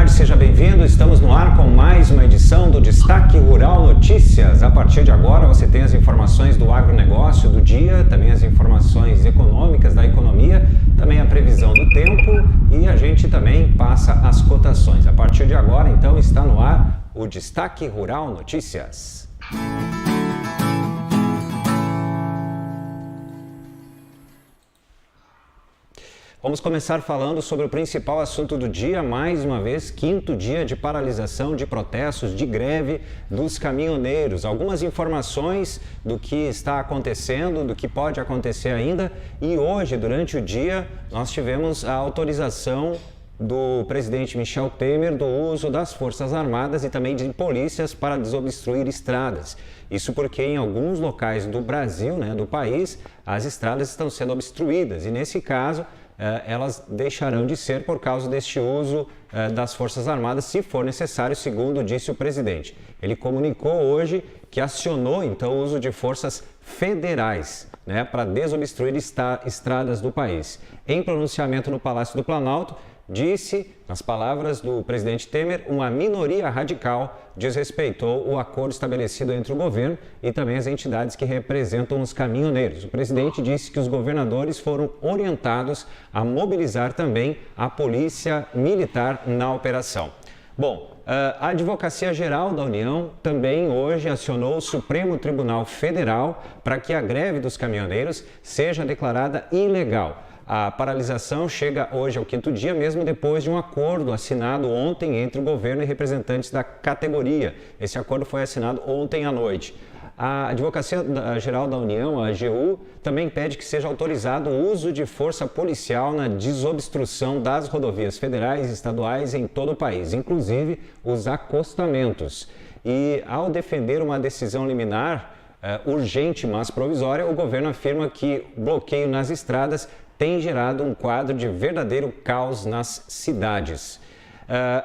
tarde, seja bem-vindo. Estamos no ar com mais uma edição do Destaque Rural Notícias. A partir de agora você tem as informações do agronegócio do dia, também as informações econômicas da economia, também a previsão do tempo e a gente também passa as cotações. A partir de agora, então, está no ar o Destaque Rural Notícias. Vamos começar falando sobre o principal assunto do dia, mais uma vez, quinto dia de paralisação, de protestos, de greve dos caminhoneiros. Algumas informações do que está acontecendo, do que pode acontecer ainda. E hoje, durante o dia, nós tivemos a autorização do presidente Michel Temer do uso das Forças Armadas e também de polícias para desobstruir estradas. Isso porque em alguns locais do Brasil, do país, as estradas estão sendo obstruídas e, nesse caso, elas deixarão de ser por causa deste uso das Forças Armadas, se for necessário, segundo disse o presidente. Ele comunicou hoje que acionou, então, o uso de forças federais para desobstruir estradas do país. Em pronunciamento no Palácio do Planalto, disse, nas palavras do presidente Temer, uma minoria radical desrespeitou o acordo estabelecido entre o governo e também as entidades que representam os caminhoneiros. O presidente disse que os governadores foram orientados a mobilizar também a polícia militar na operação. Bom, a Advocacia Geral da União também hoje acionou o Supremo Tribunal Federal para que a greve dos caminhoneiros seja declarada ilegal. A paralisação chega hoje ao quinto dia, mesmo depois de um acordo assinado ontem entre o governo e representantes da categoria. Esse acordo foi assinado ontem à noite. A Advocacia Geral da União, a AGU, também pede que seja autorizado o uso de força policial na desobstrução das rodovias federais e estaduais em todo o país, inclusive os acostamentos. E ao defender uma decisão liminar urgente, mas provisória, o governo afirma que o bloqueio nas estradas tem gerado um quadro de verdadeiro caos nas cidades.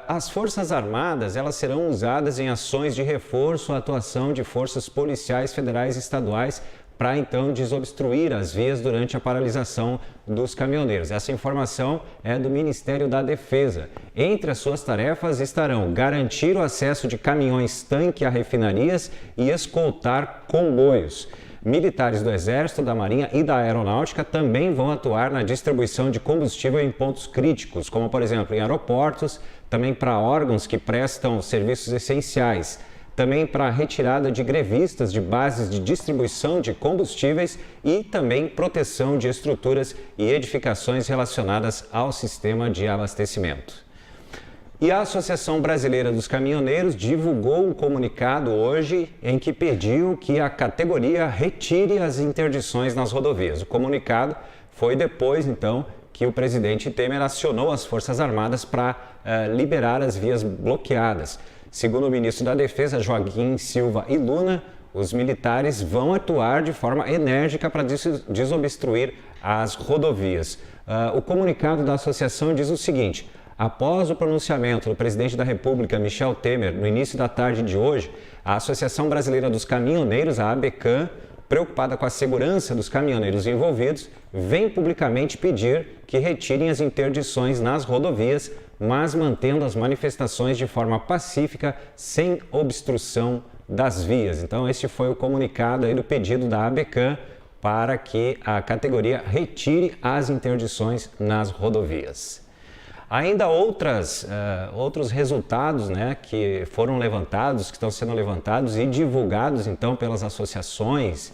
As Forças Armadas elas serão usadas em ações de reforço à atuação de forças policiais federais e estaduais para, então, desobstruir as vias durante a paralisação dos caminhoneiros. Essa informação é do Ministério da Defesa. Entre as suas tarefas estarão garantir o acesso de caminhões-tanque a refinarias e escoltar comboios. Militares do Exército, da Marinha e da Aeronáutica também vão atuar na distribuição de combustível em pontos críticos, como, por exemplo, em aeroportos, também para órgãos que prestam serviços essenciais, também para a retirada de grevistas de bases de distribuição de combustíveis e também proteção de estruturas e edificações relacionadas ao sistema de abastecimento. E a Associação Brasileira dos Caminhoneiros divulgou um comunicado hoje em que pediu que a categoria retire as interdições nas rodovias. O comunicado foi depois, então, que o presidente Temer acionou as Forças Armadas para liberar as vias bloqueadas. Segundo o ministro da Defesa, Joaquim Silva e Luna, os militares vão atuar de forma enérgica para desobstruir as rodovias. O comunicado da associação diz o seguinte: após o pronunciamento do presidente da República, Michel Temer, no início da tarde de hoje, a Associação Brasileira dos Caminhoneiros, a ABCAM, preocupada com a segurança dos caminhoneiros envolvidos, vem publicamente pedir que retirem as interdições nas rodovias, mas mantendo as manifestações de forma pacífica, sem obstrução das vias. Então, este foi o comunicado aí do pedido da ABCAM para que a categoria retire as interdições nas rodovias. Ainda outros resultados que foram levantados, que estão sendo levantados e divulgados então pelas associações,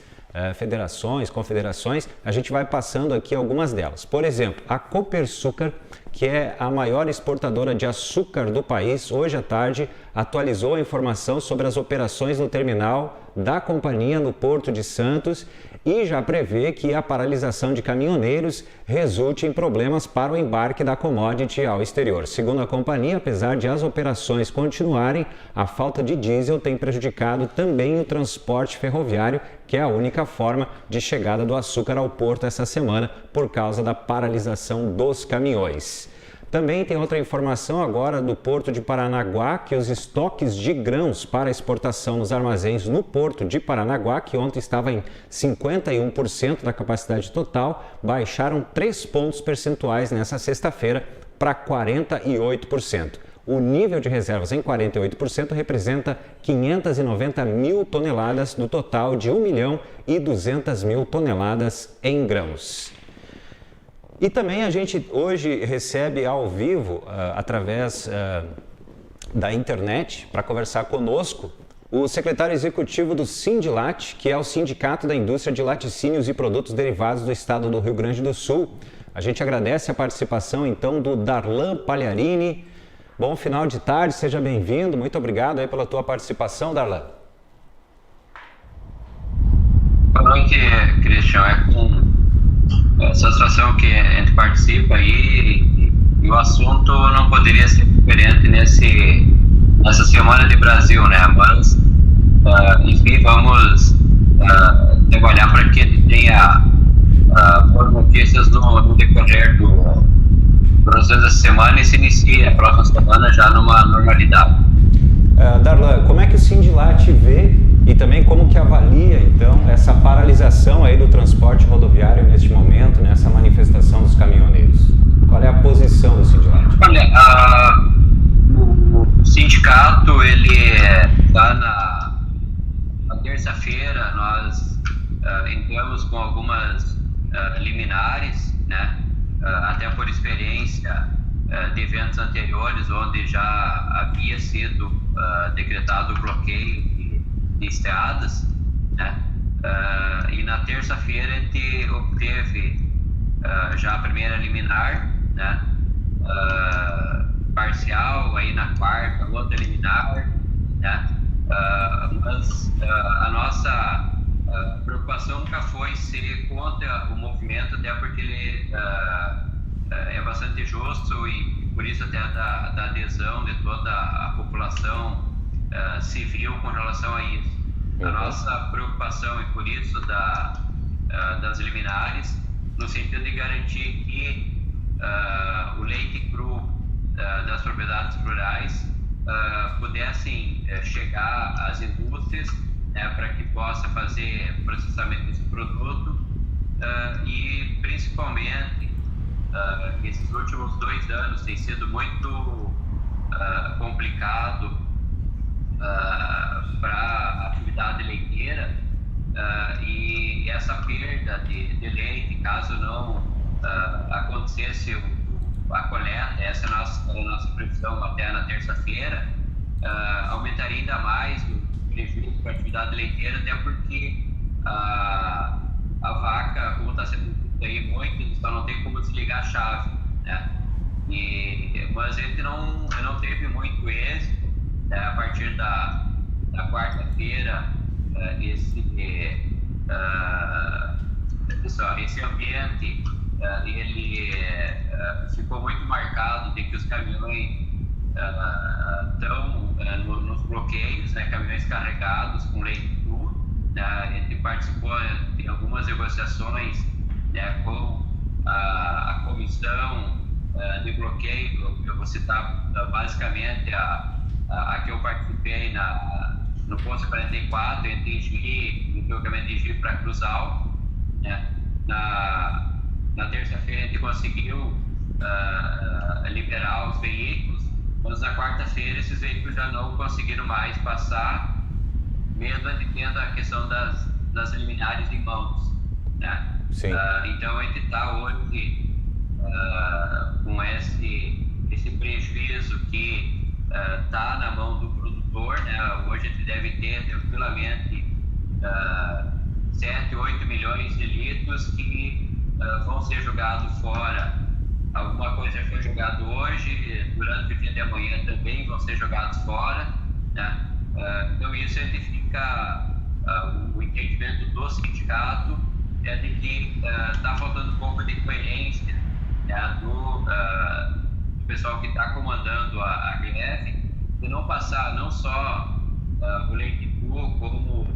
federações, confederações, a gente vai passando aqui algumas delas. Por exemplo, a Copersucar, que é a maior exportadora de açúcar do país, hoje à tarde atualizou a informação sobre as operações no terminal da companhia no Porto de Santos e já prevê que a paralisação de caminhoneiros resulte em problemas para o embarque da commodity ao exterior. Segundo a companhia, apesar de as operações continuarem, a falta de diesel tem prejudicado também o transporte ferroviário, que é a única forma de chegada do açúcar ao porto essa semana por causa da paralisação dos caminhões. Também tem outra informação agora do Porto de Paranaguá, que os estoques de grãos para exportação nos armazéns no Porto de Paranaguá, que ontem estava em 51% da capacidade total, baixaram 3 pontos percentuais nessa sexta-feira para 48%. O nível de reservas em 48% representa 590 mil toneladas do total de 1.200.000 toneladas em grãos. E também a gente hoje recebe ao vivo, através da internet, para conversar conosco, o secretário executivo do Sindilat, que é o Sindicato da Indústria de Laticínios e Produtos Derivados do Estado do Rio Grande do Sul. A gente agradece a participação, então, do Darlan Pagliarini. Bom final de tarde, seja bem-vindo. Muito obrigado aí pela tua participação, Darlan. Boa noite, Christian. É com satisfação que a gente participa aí e o assunto não poderia ser diferente nessa Semana de Brasil, né? Mas, enfim, vamos trabalhar para que ele tenha boas notícias no decorrer do processo dessa semana e se inicie a próxima semana já numa normalidade. Darlan, como é que o Sindilat vê e também como que avalia, então, essa paralisação aí do transporte rodoviário neste momento, nessa manifestação dos caminhoneiros? Qual é a posição do Sindilat? Olha, o sindicato, ele está na terça-feira, nós entramos com algumas liminares, né? Até por experiência de eventos anteriores, onde já havia sido decretado o bloqueio de estradas, né? E na terça-feira a gente obteve já a primeira liminar, né? Parcial, aí na quarta, outra liminar, né? Mas a nossa preocupação nunca foi ser contra o movimento, até porque ele é bastante justo e por isso até da adesão de toda a população civil com relação a isso. A nossa preocupação e por isso das liminares, no sentido de garantir que o leite cru das propriedades rurais pudessem chegar às indústrias, né, para que possa fazer processamento desse produto e principalmente esses últimos 2 anos tem sido muito complicado para a atividade leiteira e essa perda de leite, caso não acontecesse a coleta, essa é a nossa previsão até na terça-feira, aumentaria ainda mais o prejuízo para a atividade leiteira, até porque a vaca, como está sendo aí muito, só não tem como desligar a chave, né? Mas a gente não teve muito êxito, né? A partir da quarta-feira, esse ambiente ele ficou muito marcado de que os caminhões estão nos bloqueios, né? Caminhões carregados com leite cru, né? A gente participou de algumas negociações, né, com a comissão de bloqueio. Eu vou citar basicamente a que eu participei no posto 44, em Tigi, no deslocamento de Tigi para Cruzal, né? Na terça-feira a gente conseguiu liberar os veículos, mas na quarta-feira esses veículos já não conseguiram mais passar, mesmo tendo a questão das liminares em mãos, né? Então a gente está hoje com esse prejuízo que está na mão do produtor, né? Hoje a gente deve ter tranquilamente 7, 8 milhões de litros que vão ser jogados fora. Alguma coisa já foi jogado hoje, durante o dia de amanhã também vão ser jogados fora, né? Então isso identifica o entendimento do sindicato é de que está faltando um pouco de coerência, né, do pessoal que está comandando a greve, de não passar não só o leite cru, como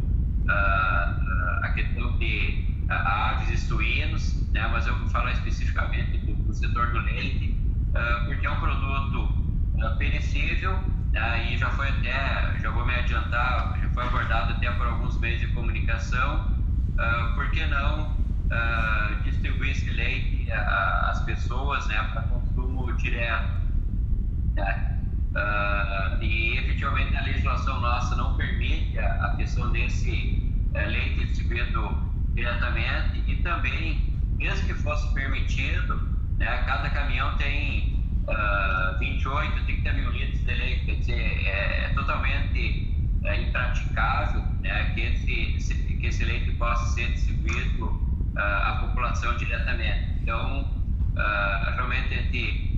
a questão de aves e suínos, né, mas eu vou falar especificamente do setor do leite, porque é um produto perecível, né, e já vou me adiantar, já foi abordado até por alguns meios de comunicação. Por que não distribuir esse leite às pessoas, né, para consumo direto, né? E efetivamente a legislação nossa não permite a questão desse leite distribuído diretamente, e também, mesmo que fosse permitido, né, cada caminhão tem 28, 30 mil litros de leite, quer dizer, é totalmente impraticável, né, que esse leite possa ser distribuído à população diretamente. Então, realmente a gente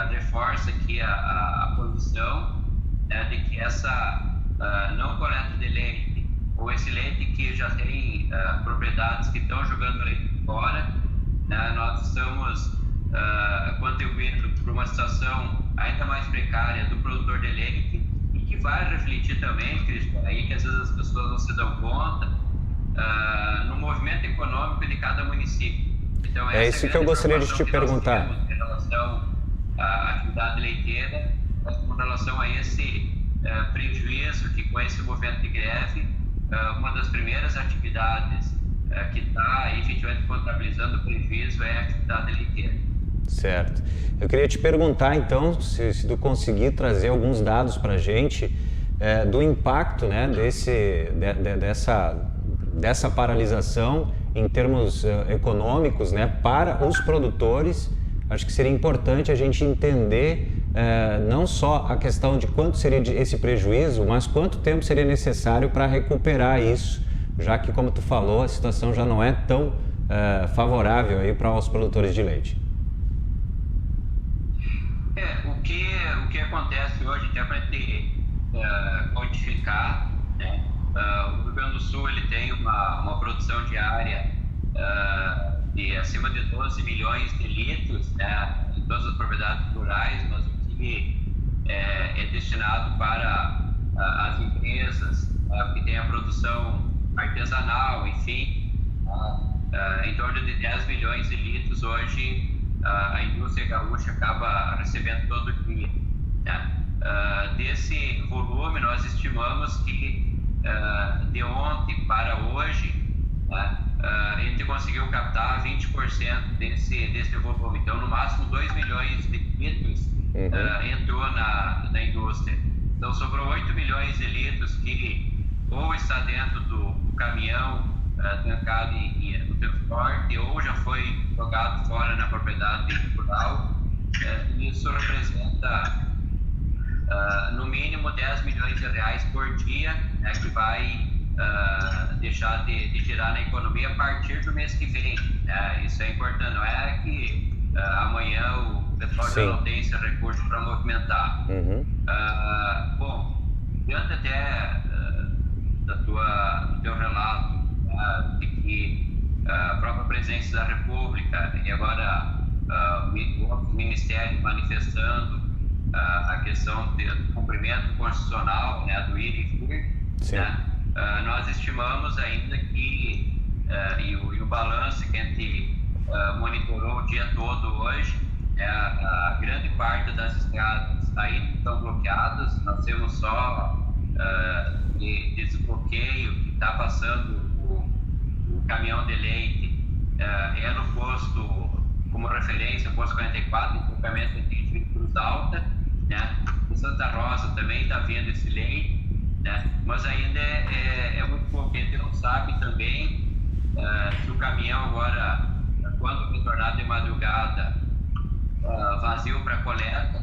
reforça aqui a posição, né, de que essa não coleta de leite, ou esse leite que já tem propriedades que estão jogando leite fora, né, nós estamos contribuindo para uma situação ainda mais precária do produtor de leite, e que vai refletir também, Cristian, aí que às vezes as pessoas não se dão conta, no movimento econômico de cada município. Então, é isso que eu gostaria de te perguntar. Em relação à atividade leiteira, mas com relação a esse prejuízo que, com esse movimento de greve, uma das primeiras atividades que está efetivamente contabilizando o prejuízo é a atividade leiteira. Certo. Eu queria te perguntar, então, se tu conseguir trazer alguns dados para a gente do impacto, né, dessa paralisação em termos econômicos, né, para os produtores. Acho que seria importante a gente entender não só a questão de quanto seria esse prejuízo, mas quanto tempo seria necessário para recuperar isso, já que, como tu falou, a situação já não é tão favorável aí para os produtores de leite. O que acontece hoje, até para gente quantificar, né? O Rio Grande do Sul ele tem uma produção diária de acima de 12 milhões de litros, né, em todas as propriedades rurais, mas o que é destinado para as empresas que tem a produção artesanal, enfim, em torno de 10 milhões de litros hoje a indústria gaúcha acaba recebendo todo dia, né? Desse volume, nós estimamos que de ontem para hoje, né, a gente conseguiu captar 20% desse volume. Então, no máximo 2 milhões de litros entrou na indústria. Então, sobrou 8 milhões de litros que ou está dentro do caminhão trancado no transporte, ou já foi jogado fora na propriedade rural. Isso representa no mínimo 10 milhões de reais por dia, né, que vai deixar de girar na economia a partir do mês que vem. Isso é importante, não é que amanhã o pessoal já não tem esse recurso para movimentar. Bom, diante até do teu relato de que a própria presidência da República e agora o Ministério manifestando a questão do cumprimento constitucional, né, do ir e vir, né, nós estimamos ainda que, e o balanço que a gente monitorou o dia todo hoje, a grande parte das estradas ainda estão bloqueadas. Nós temos só de desbloqueio que está passando o caminhão de leite, no posto, como referência, o posto 44, entroncamento de Cruz Alta, né? Em Santa Rosa também está vindo esse leite, né? Mas ainda é muito pouco. A gente não sabe também se o caminhão agora, quando retornar de madrugada vazio para coleta,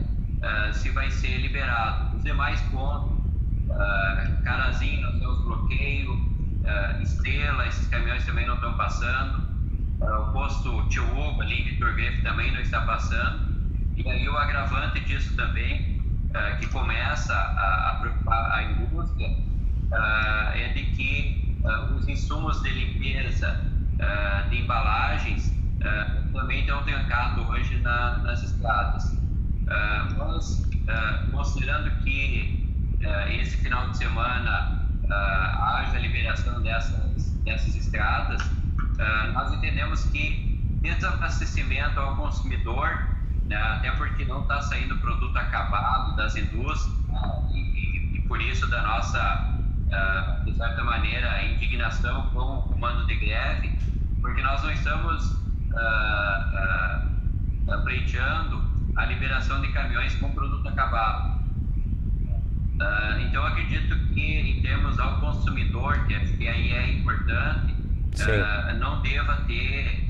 se vai ser liberado. Os demais pontos, Carazinho, nós temos bloqueio, Estrela, esses caminhões também não estão passando, o posto Tio Hugo ali em Vitor Grefe também não está passando. E aí o agravante disso também, que começa a preocupar a indústria, é de que os insumos de limpeza de embalagens também estão trancados hoje nas estradas. Mas, considerando que esse final de semana haja liberação dessas estradas, nós entendemos que desabastecimento ao consumidor, né, até porque não está saindo produto acabado das indústrias, e por isso da nossa, de certa maneira, indignação com o comando de greve, porque nós não estamos pleiteando a liberação de caminhões com produto acabado. Então, acredito que, em termos ao consumidor, que aí é importante, não deva ter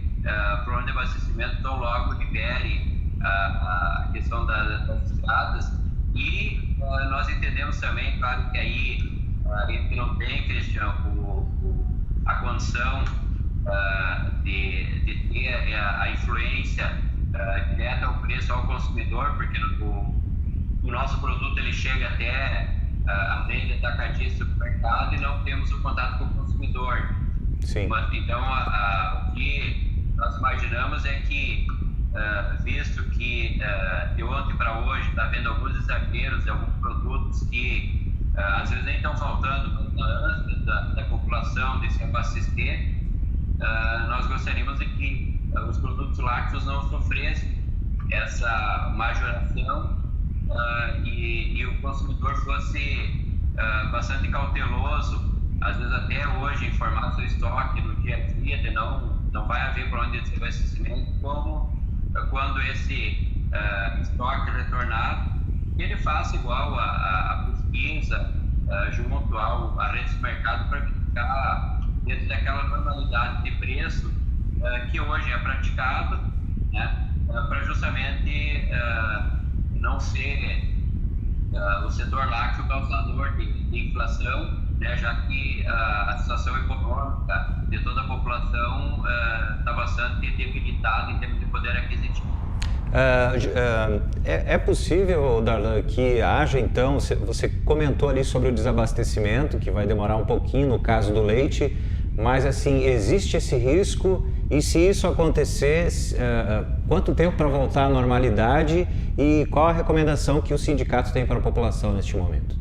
problema de abastecimento tão logo libere a questão das estradas. E nós entendemos também, claro que aí a gente não tem, Cristian, a condição de ter a influência direta ao preço ao consumidor, porque o nosso produto ele chega até a venda atacadista do mercado e não temos o contato com o consumidor. Sim. Então, o que nós imaginamos é que, visto que de ontem para hoje está havendo alguns exageros de alguns produtos que às vezes nem estão faltando, mas na ânsia da população de se abastecer, nós gostaríamos de que os produtos lácteos não sofressem essa majoração e o consumidor fosse bastante cauteloso, às vezes até hoje informar seu estoque no dia a dia, de não vai haver para onde esse abastecimento, como quando esse estoque retornar, ele faça igual a pesquisa junto à rede de mercado para ficar dentro daquela normalidade de preço que hoje é praticado, né, para justamente não ser o setor lácteo causador de inflação, né, já que a situação econômica de toda a população está bastante debilitada em termos de poder aquisitivo. É possível, Darlan, que haja então, você comentou ali sobre o desabastecimento, que vai demorar um pouquinho no caso do leite, mas assim, existe esse risco e se isso acontecer, quanto tempo para voltar à normalidade e qual a recomendação que o sindicato tem para a população neste momento?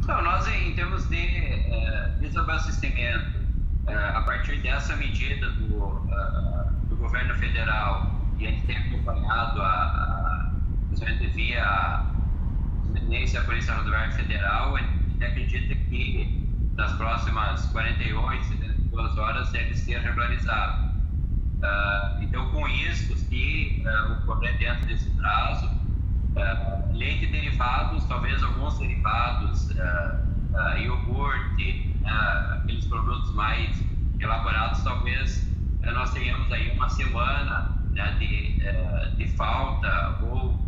Então, nós em termos de desabastecimento, a partir dessa medida do governo federal, e a gente tem acompanhado principalmente via a Polícia Rodoviária Federal, a gente acredita que nas próximas 48, 72 horas deve ser regularizado. Então, com isso, se ocorrer dentro desse prazo, leite e derivados, talvez alguns derivados, iogurte, aqueles produtos mais elaborados, talvez nós tenhamos aí uma semana, né, de falta ou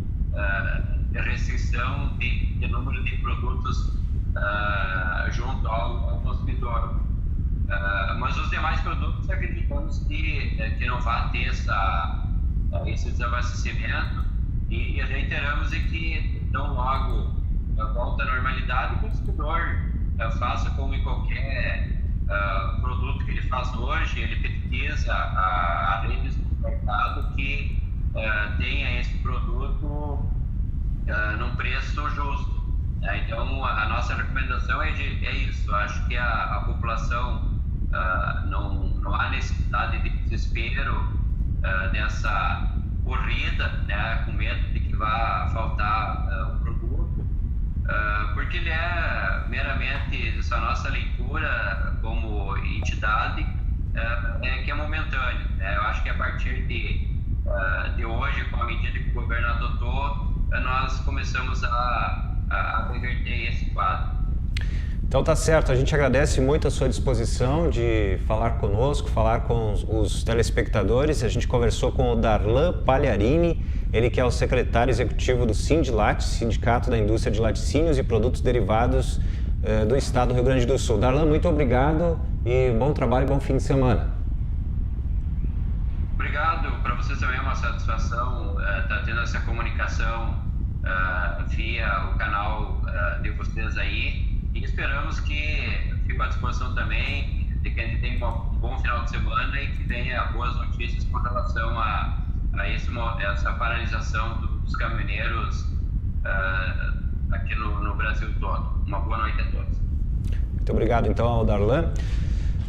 de restrição de número de produtos junto ao consumidor. Mas os demais produtos acreditamos que não vai ter esse desabastecimento e reiteramos que tão logo volta à normalidade, o consumidor faça como em qualquer produto que ele faz hoje, ele pesquisa a rede do mercado que tenha esse produto num preço justo. Então, a nossa recomendação é isso. Acho que a população não há necessidade de desespero nessa corrida, né, com medo de que vá faltar o produto, porque ele é meramente, essa nossa leitura como entidade, que é momentâneo. Eu acho que a partir de hoje, com a medida que o governo adotou, nós começamos a reverter esse quadro. Então tá certo, a gente agradece muito a sua disposição de falar conosco, falar com os telespectadores. A gente conversou com o Darlan Pagliarini, ele que é o secretário executivo do Sindilat, Sindicato da Indústria de Laticínios e Produtos Derivados do Estado do Rio Grande do Sul. Darlan, muito obrigado e bom trabalho e bom fim de semana. Obrigado, para vocês também é uma satisfação estar tendo essa comunicação via o canal de vocês aí. E esperamos que fique à disposição também de que a gente tenha um bom final de semana e que tenha boas notícias com relação a essa paralisação dos caminhoneiros aqui no Brasil todo. Uma boa noite a todos. Muito obrigado então ao Darlan.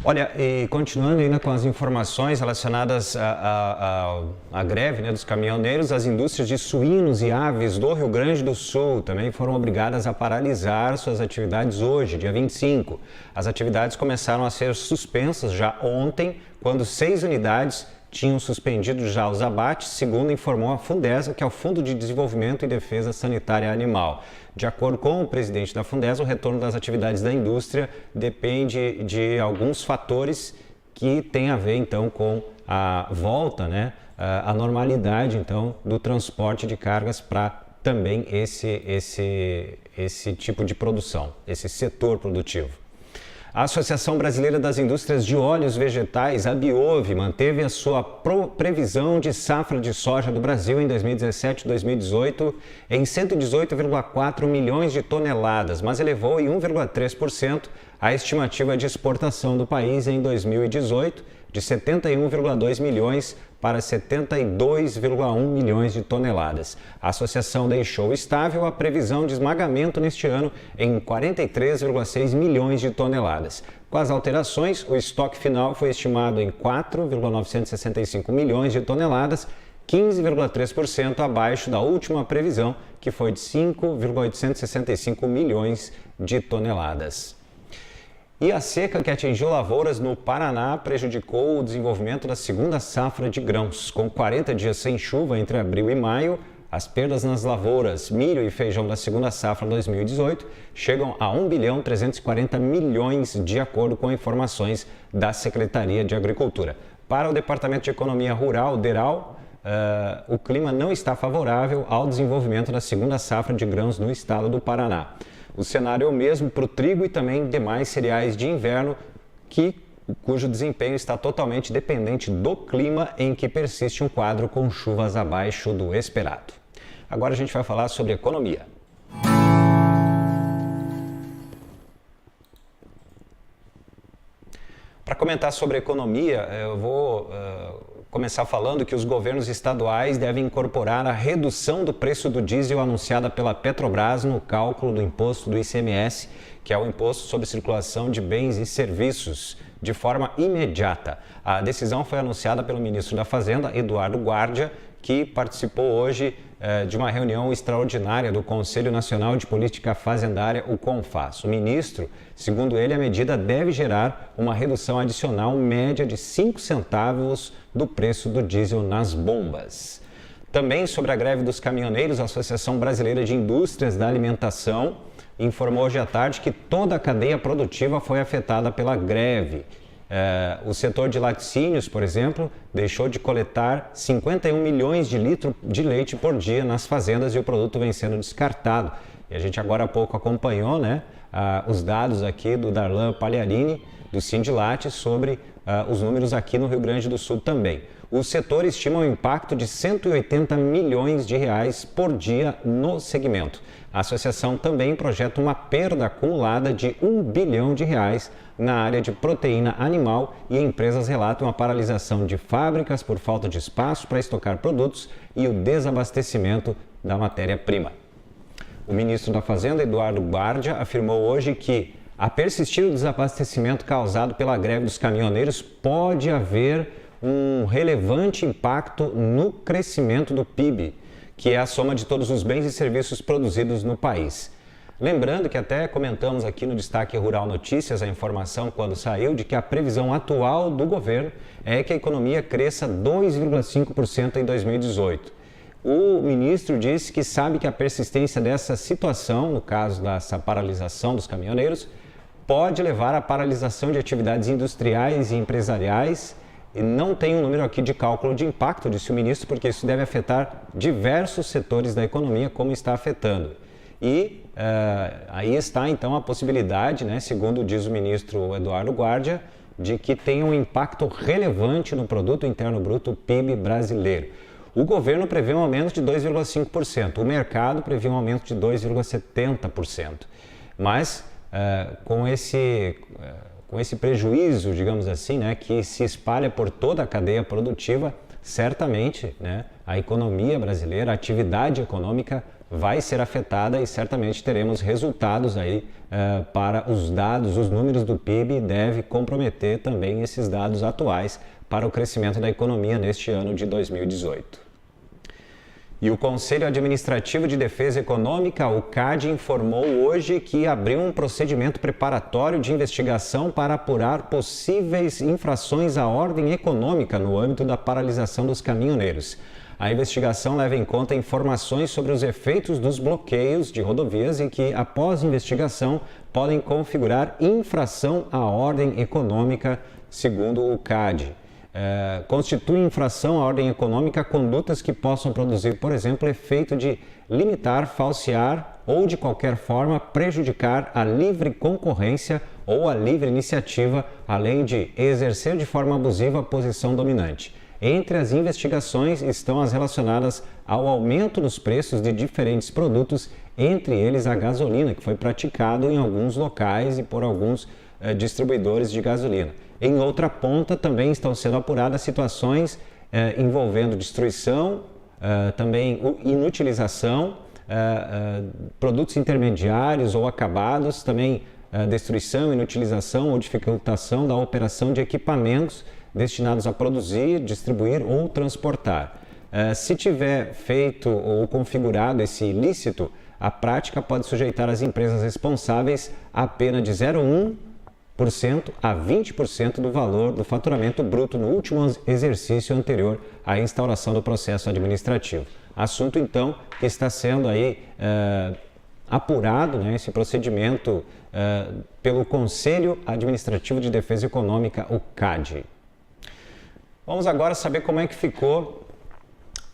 Olha, e continuando ainda com as informações relacionadas à greve, né, dos caminhoneiros, as indústrias de suínos e aves do Rio Grande do Sul também foram obrigadas a paralisar suas atividades hoje, dia 25. As atividades começaram a ser suspensas já ontem, quando 6 unidades tinham suspendido já os abates, segundo informou a Fundesa, que é o Fundo de Desenvolvimento e Defesa Sanitária Animal. De acordo com o presidente da Fundesa, o retorno das atividades da indústria depende de alguns fatores que têm a ver, então, com a volta, né, a normalidade, então, do transporte de cargas para também esse tipo de produção, esse setor produtivo. A Associação Brasileira das Indústrias de Óleos Vegetais, a Biove, manteve a sua previsão de safra de soja do Brasil em 2017 e 2018 em 118,4 milhões de toneladas, mas elevou em 1,3% a estimativa de exportação do país em 2018, de 71,2 milhões para 72,1 milhões de toneladas. A associação deixou estável a previsão de esmagamento neste ano em 43,6 milhões de toneladas. Com as alterações, o estoque final foi estimado em 4,965 milhões de toneladas, 15,3% abaixo da última previsão, que foi de 5,865 milhões de toneladas. E a seca que atingiu lavouras no Paraná prejudicou o desenvolvimento da segunda safra de grãos. Com 40 dias sem chuva entre abril e maio, as perdas nas lavouras milho e feijão da segunda safra 2018 chegam a 1 bilhão 340 milhões, de acordo com informações da Secretaria de Agricultura. Para o Departamento de Economia Rural, DERAL, o clima não está favorável ao desenvolvimento da segunda safra de grãos no estado do Paraná. O cenário é o mesmo para o trigo e também demais cereais de inverno, cujo desempenho está totalmente dependente do clima, em que persiste um quadro com chuvas abaixo do esperado. Agora a gente vai falar sobre economia. Para comentar sobre economia, eu vou começar falando que os governos estaduais devem incorporar a redução do preço do diesel anunciada pela Petrobras no cálculo do imposto do ICMS, que é o Imposto sobre Circulação de Bens e Serviços, de forma imediata. A decisão foi anunciada pelo ministro da Fazenda, Eduardo Guardia, que participou hoje de uma reunião extraordinária do Conselho Nacional de Política Fazendária, o CONFAS. O ministro, segundo ele, a medida deve gerar uma redução adicional média de 5 centavos do preço do diesel nas bombas. Também sobre a greve dos caminhoneiros, a Associação Brasileira de Indústrias da Alimentação informou hoje à tarde que toda a cadeia produtiva foi afetada pela greve. O setor de laticínios, por exemplo, deixou de coletar 51 milhões de litros de leite por dia nas fazendas e o produto vem sendo descartado. E a gente agora há pouco acompanhou, né, os dados aqui do Darlan Pagliarini, do Sindilate, sobre os números aqui no Rio Grande do Sul também. O setor estima um impacto de 180 milhões de reais por dia no segmento. A associação também projeta uma perda acumulada de 1 bilhão de reais na área de proteína animal e empresas relatam a paralisação de fábricas por falta de espaço para estocar produtos e o desabastecimento da matéria-prima. O ministro da Fazenda, Eduardo Guardia, afirmou hoje que, a persistir o desabastecimento causado pela greve dos caminhoneiros, pode haver um relevante impacto no crescimento do PIB, que é a soma de todos os bens e serviços produzidos no país. Lembrando que até comentamos aqui no Destaque Rural Notícias a informação quando saiu de que a previsão atual do governo é que a economia cresça 2,5% em 2018. O ministro disse que sabe que a persistência dessa situação, no caso dessa paralisação dos caminhoneiros, pode levar à paralisação de atividades industriais e empresariais. E não tem um número aqui de cálculo de impacto, disse o ministro, porque isso deve afetar diversos setores da economia, como está afetando. E aí está, então, a possibilidade, né, segundo diz o ministro Eduardo Guardia, de que tenha um impacto relevante no Produto Interno Bruto, PIB brasileiro. O governo prevê um aumento de 2,5%, o mercado prevê um aumento de 2,70%. Mas com esse prejuízo, digamos assim, né, que se espalha por toda a cadeia produtiva, certamente, né, a economia brasileira, a atividade econômica vai ser afetada e certamente teremos resultados aí para os dados, os números do PIB, deve comprometer também esses dados atuais para o crescimento da economia neste ano de 2018. E o Conselho Administrativo de Defesa Econômica, o CAD, informou hoje que abriu um procedimento preparatório de investigação para apurar possíveis infrações à ordem econômica no âmbito da paralisação dos caminhoneiros. A investigação leva em conta informações sobre os efeitos dos bloqueios de rodovias e que, após investigação, podem configurar infração à ordem econômica, segundo o CAD. Constitui infração à ordem econômica condutas que possam produzir, por exemplo, efeito de limitar, falsear ou, de qualquer forma, prejudicar a livre concorrência ou a livre iniciativa, além de exercer de forma abusiva a posição dominante. Entre as investigações estão as relacionadas ao aumento nos preços de diferentes produtos, entre eles a gasolina, que foi praticado em alguns locais e por alguns distribuidores de gasolina. Em outra ponta, também estão sendo apuradas situações envolvendo destruição, também inutilização, produtos intermediários ou acabados, também destruição, inutilização ou dificultação da operação de equipamentos destinados a produzir, distribuir ou transportar. Se tiver feito ou configurado esse ilícito, a prática pode sujeitar as empresas responsáveis a pena de 0,1% a 20% do valor do faturamento bruto no último exercício anterior à instauração do processo administrativo. Assunto, então, que está sendo aí apurado, né, esse procedimento pelo Conselho Administrativo de Defesa Econômica, o CAD. Vamos agora saber como é que ficou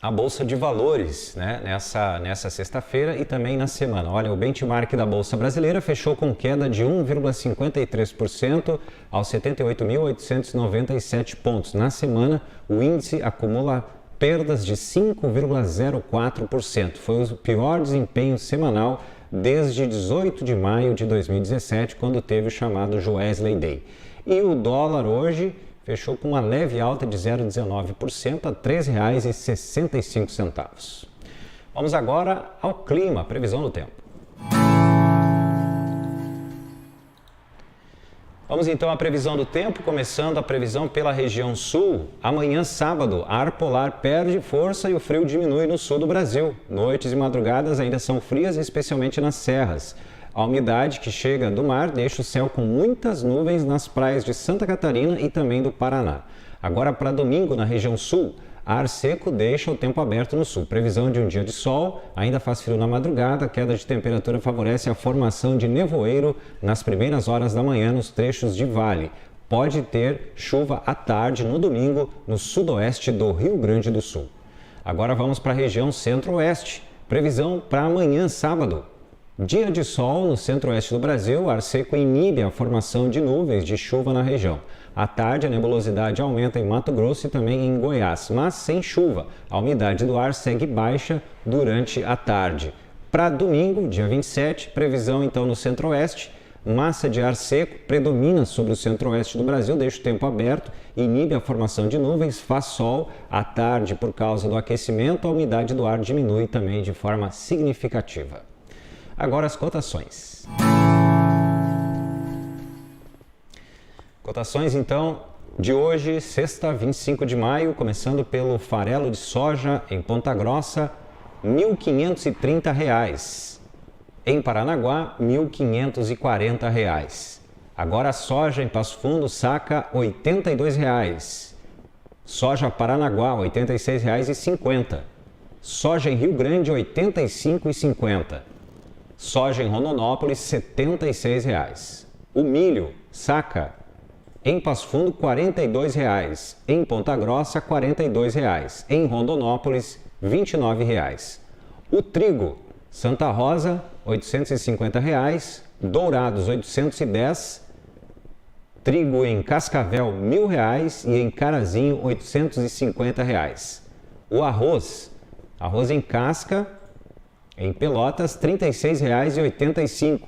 a Bolsa de Valores, né, nessa sexta-feira e também na semana. Olha, o benchmark da Bolsa Brasileira fechou com queda de 1,53% aos 78.897 pontos. Na semana, o índice acumula perdas de 5,04%. Foi o pior desempenho semanal desde 18 de maio de 2017, quando teve o chamado Joesley Day. E o dólar hoje fechou com uma leve alta de 0,19% a R$ 3,65. Vamos agora ao clima, previsão do tempo. Vamos então à previsão do tempo, começando a previsão pela região sul. Amanhã, sábado, ar polar perde força e o frio diminui no sul do Brasil. Noites e madrugadas ainda são frias, especialmente nas serras. A umidade que chega do mar deixa o céu com muitas nuvens nas praias de Santa Catarina e também do Paraná. Agora, para domingo, na região sul, ar seco deixa o tempo aberto no sul. Previsão de um dia de sol, ainda faz frio na madrugada, a queda de temperatura favorece a formação de nevoeiro nas primeiras horas da manhã nos trechos de vale. Pode ter chuva à tarde no domingo no sudoeste do Rio Grande do Sul. Agora vamos para a região centro-oeste. Previsão para amanhã, sábado. Dia de sol no centro-oeste do Brasil, ar seco inibe a formação de nuvens de chuva na região. À tarde, a nebulosidade aumenta em Mato Grosso e também em Goiás, mas sem chuva. A umidade do ar segue baixa durante a tarde. Para domingo, dia 27, previsão então no centro-oeste, massa de ar seco predomina sobre o centro-oeste do Brasil, deixa o tempo aberto, inibe a formação de nuvens, faz sol. À tarde, por causa do aquecimento, a umidade do ar diminui também de forma significativa. Agora as cotações. Cotações, então, de hoje, sexta, 25 de maio, começando pelo farelo de soja em Ponta Grossa, R$ 1.530. Em Paranaguá, R$ 1.540. Agora a soja em Passo Fundo, saca R$ 82. Soja Paranaguá, R$ 86,50. Soja em Rio Grande, R$ 85,50. Soja em Rondonópolis, R$ 76. O milho, saca, em Passo Fundo, R$ 42. Em Ponta Grossa, R$ 42. Em Rondonópolis, R$ 29. O trigo, Santa Rosa, R$ 850. Dourados, R$ 810. Trigo em Cascavel, R$ 1.000 e em Carazinho, R$ 850. O arroz em casca, em Pelotas, R$ 36,85.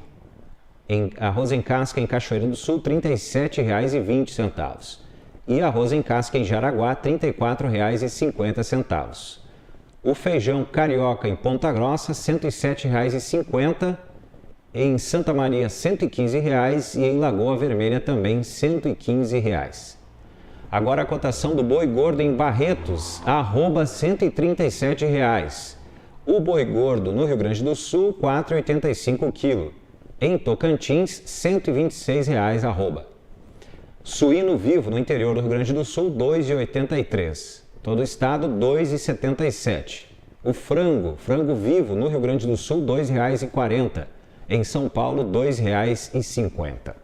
Arroz em casca em Cachoeira do Sul, R$ 37,20. E arroz em casca em Jaraguá, R$ 34,50. O feijão carioca em Ponta Grossa, R$ 107,50. Em Santa Maria, R$ 115,00 e em Lagoa Vermelha também R$ 115,00. Agora a cotação do boi gordo em Barretos, @R$ 137,00. O boi gordo no Rio Grande do Sul, R$ 4,85 o quilo. Em Tocantins, R$ 126 arroba. Suíno vivo no interior do Rio Grande do Sul, R$ 2,83. Todo o estado, R$ 2,77. O frango vivo no Rio Grande do Sul, R$ 2,40. Em São Paulo, R$ 2,50.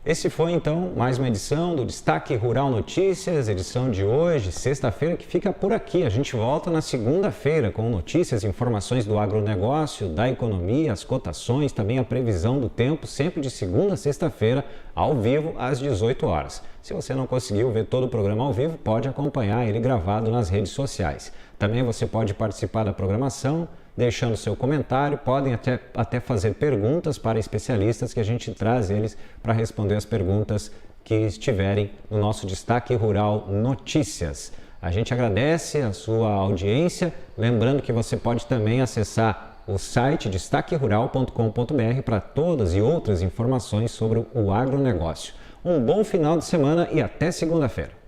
Esse foi, então, mais uma edição do Destaque Rural Notícias, edição de hoje, sexta-feira, que fica por aqui. A gente volta na segunda-feira com notícias e informações do agronegócio, da economia, as cotações, também a previsão do tempo, sempre de segunda a sexta-feira, ao vivo, às 18 horas. Se você não conseguiu ver todo o programa ao vivo, pode acompanhar ele gravado nas redes sociais. Também você pode participar da programação, deixando seu comentário, podem até fazer perguntas para especialistas que a gente traz eles para responder as perguntas que estiverem no nosso Destaque Rural Notícias. A gente agradece a sua audiência, lembrando que você pode também acessar o site destaquerural.com.br para todas e outras informações sobre o agronegócio. Um bom final de semana e até segunda-feira.